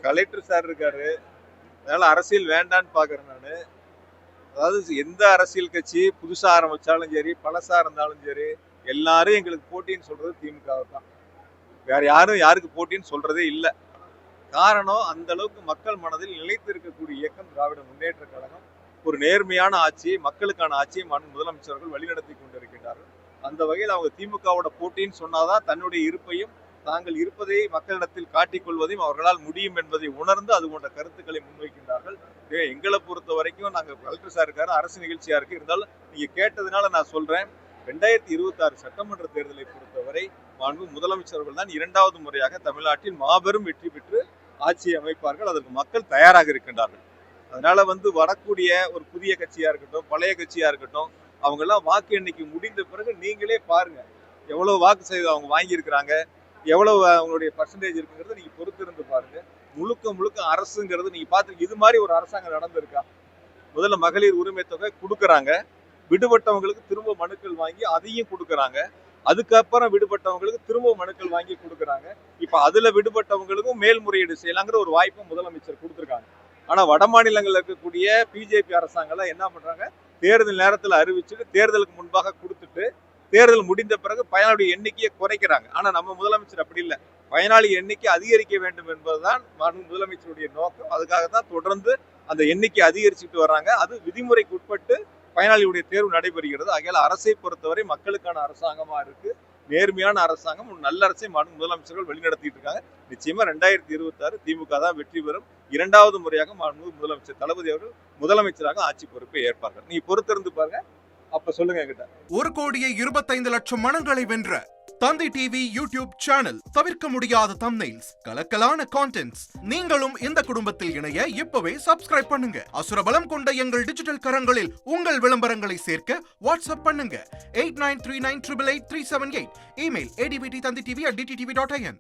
Collector sir இருக்காரு, அதனால அரசியல் வேண்டான்னு பாக்குறேன் நானு. அதாவது எந்த அரசியல் கட்சி புதுசா ஆரம்பிச்சாலும் சரி, பழசா இருந்தாலும் சரி, எல்லாரும் எங்களுக்கு போட்டின்னு சொல்றது திமுக தான். வேற யாரும் யாருக்கு போட்டின்னு சொல்றதே இல்லை. காரணம், அந்த அளவுக்கு மக்கள் மனதில் நிலைத்து இருக்கக்கூடிய இயக்கம் திராவிட முன்னேற்ற கழகம். ஒரு நேர்மையான ஆட்சி, மக்களுக்கான ஆட்சியை முதலமைச்சர்கள் வழிநடத்தி கொண்டிருக்கின்றார்கள். அந்த வகையில் அவங்க திமுகவோட போட்டின்னு சொன்னாதான் தன்னுடைய இருப்பையும் தாங்கள் இருப்பதை மக்களிடத்தில் காட்டிக் கொள்வதையும் அவர்களால் முடியும் என்பதை உணர்ந்து அது போன்ற கருத்துக்களை முன்வைக்கின்றார்கள். எங்களை பொறுத்த வரைக்கும் நாங்கள் கலெக்டர் சார் இருக்காரு, அரசு நிகழ்ச்சியா இருக்கு. இருந்தாலும் நீங்க கேட்டதுனால நான் சொல்றேன், 2026 சட்டமன்ற தேர்தலை பொறுத்தவரை மாண்பு முதலமைச்சர்கள் தான் 2வது முறையாக தமிழ்நாட்டில் மாபெரும் வெற்றி பெற்று ஆட்சியை அமைப்பார்கள். அதற்கு மக்கள் தயாராக இருக்கின்றார்கள். அதனால வரக்கூடிய ஒரு புதிய கட்சியா இருக்கட்டும், பழைய கட்சியா இருக்கட்டும், அவங்க எல்லாம் வாக்கு எண்ணிக்கை முடிந்த பிறகு நீங்களே பாருங்க எவ்வளவு வாக்கு சதவீதம் அவங்க வாங்கியிருக்கிறாங்க, எவ்வளவு அவங்களுடைய பர்சன்டேஜ் இருக்குங்கிறது நீங்க பொறுத்திருந்து பாருங்க. முழுக்க முழுக்க அரசுங்கிறது நீங்க பாத்து இது மாதிரி ஒரு அரசாங்கம் நடந்திருக்கா? முதல்ல மகளிர் உரிமை தொகை கொடுக்கறாங்க, விடுபட்டவங்களுக்கு திரும்ப மனுக்கள் வாங்கி அதையும் கொடுக்கறாங்க, அதுக்கப்புறம் விடுபட்டவங்களுக்கு திரும்ப மனுக்கள் வாங்கி கொடுக்கறாங்க. இப்ப அதுல விடுபட்டவங்களுக்கும் மேல்முறையீடு செய்யலாங்கிற ஒரு வாய்ப்பு முதலமைச்சர் கொடுத்திருக்காங்க. ஆனா வட மாநிலங்கள்ல இருக்கக்கூடிய பிஜேபி அரசாங்கம் என்ன பண்றாங்க, தேர்தல் நேரத்துல அறிவிச்சுட்டு தேர்தலுக்கு முன்பாக கொடுத்துட்டு தேர்தல் முடிந்த பிறகு பயனாளிய எண்ணிக்கையை குறைக்கிறாங்க. ஆனா நம்ம முதலமைச்சர் அப்படி இல்லை, பயனாளி எண்ணிக்கை அதிகரிக்க வேண்டும் என்பதுதான் முதலமைச்சருடைய நோக்கம். அதுக்காகத்தான் தொடர்ந்து அந்த எண்ணிக்கை அதிகரிச்சுட்டு வர்றாங்க. அது விதிமுறைக்கு உட்பட்டு பயனாளியுடைய தேர்வு நடைபெறுகிறது. ஆகையால் அரசை பொறுத்தவரை மக்களுக்கான அரசாங்கமா இருக்கு, நேர்மையான அரசாங்கம், ஒரு நல்ல அரசை முதலமைச்சர்கள் வழிநடத்திட்டு இருக்காங்க. நிச்சயமா 2026 திமுக தான் வெற்றி பெறும். 2வது முறையாக முதலமைச்சர் தளபதி அவர்கள் முதலமைச்சராக ஆட்சி பொறுப்பை ஏற்பார்கள். நீ பொறுத்திருந்து பாருங்க, அப்ப சொல்லுங்க என்கிட்ட. 1,25,00,000 மனங்களை வென்ற தந்தி டிவி யூடியூப் சேனல். தவிர்க்க முடியாத தம்ப்நெயில்ஸ், கலக்கலான கான்டென்ட்ஸ். நீங்களும் இந்த குடும்பத்தில் இணைய இப்பவே சப்ஸ்கிரைப் பண்ணுங்க. அசுரபலம் கொண்ட எங்கள் டிஜிட்டல் கரங்களில் உங்கள் விளம்பரங்களை சேர்க்க வாட்ஸ்அப் பண்ணுங்க. 8939888378. Email advttanditv@dttv.in.